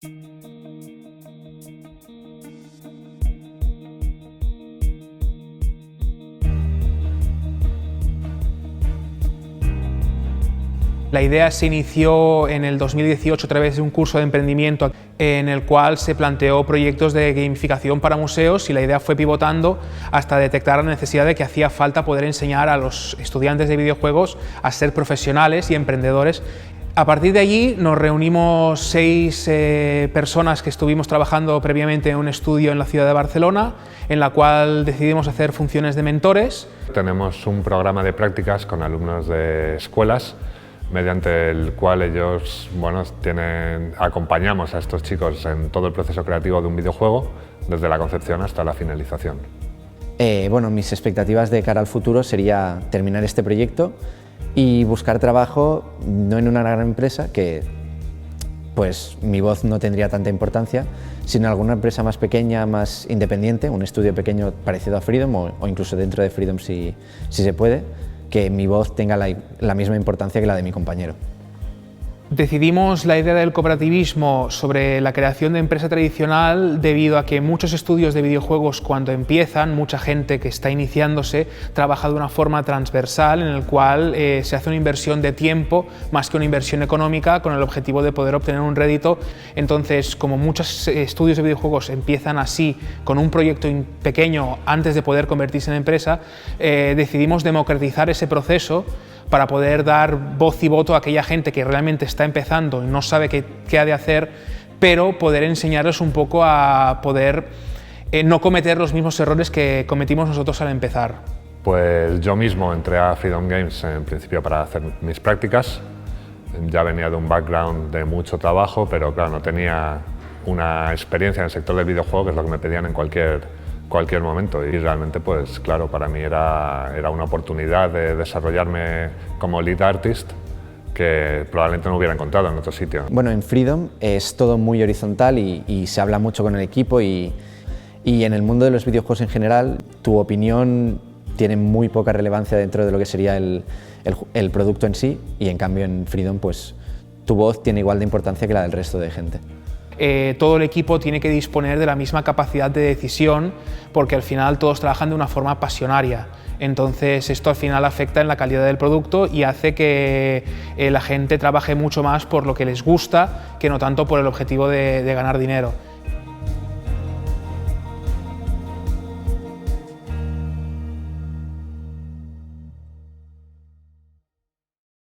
La idea se inició en el 2018 a través de un curso de emprendimiento en el cual se planteó proyectos de gamificación para museos, y la idea fue pivotando hasta detectar la necesidad de que hacía falta poder enseñar a los estudiantes de videojuegos a ser profesionales y emprendedores. A partir de allí nos reunimos 6 personas que estuvimos trabajando previamente en un estudio en la ciudad de Barcelona, en la cual decidimos hacer funciones de mentores. Tenemos un programa de prácticas con alumnos de escuelas, mediante el cual ellos acompañamos a estos chicos en todo el proceso creativo de un videojuego, desde la concepción hasta la finalización. Mis expectativas de cara al futuro sería terminar este proyecto y buscar trabajo no en una gran empresa, que pues mi voz no tendría tanta importancia, sino en alguna empresa más pequeña, más independiente, un estudio pequeño parecido a Freedom o incluso dentro de Freedom si se puede, que mi voz tenga la misma importancia que la de mi compañero. Decidimos la idea del cooperativismo sobre la creación de empresa tradicional debido a que muchos estudios de videojuegos, cuando empiezan, mucha gente que está iniciándose trabaja de una forma transversal en el cual se hace una inversión de tiempo más que una inversión económica, con el objetivo de poder obtener un rédito. Entonces, como muchos estudios de videojuegos empiezan así, con un proyecto pequeño antes de poder convertirse en empresa, decidimos democratizar ese proceso para poder dar voz y voto a aquella gente que realmente está empezando y no sabe qué ha de hacer, pero poder enseñarles un poco a poder no cometer los mismos errores que cometimos nosotros al empezar. Pues yo mismo entré a Freedom Games en principio para hacer mis prácticas. Ya venía de un background de mucho trabajo, pero claro, no tenía una experiencia en el sector del videojuego, que es lo que me pedían en cualquier momento, y realmente pues claro, para mí era una oportunidad de desarrollarme como lead artist que probablemente no hubiera encontrado en otro sitio. Bueno, en Freedom es todo muy horizontal y se habla mucho con el equipo, y en el mundo de los videojuegos en general tu opinión tiene muy poca relevancia dentro de lo que sería el producto en sí, y en cambio en Freedom pues tu voz tiene igual de importancia que la del resto de gente. Todo el equipo tiene que disponer de la misma capacidad de decisión, porque al final todos trabajan de una forma pasionaria. Entonces esto al final afecta en la calidad del producto y hace que la gente trabaje mucho más por lo que les gusta, que no tanto por el objetivo de ganar dinero.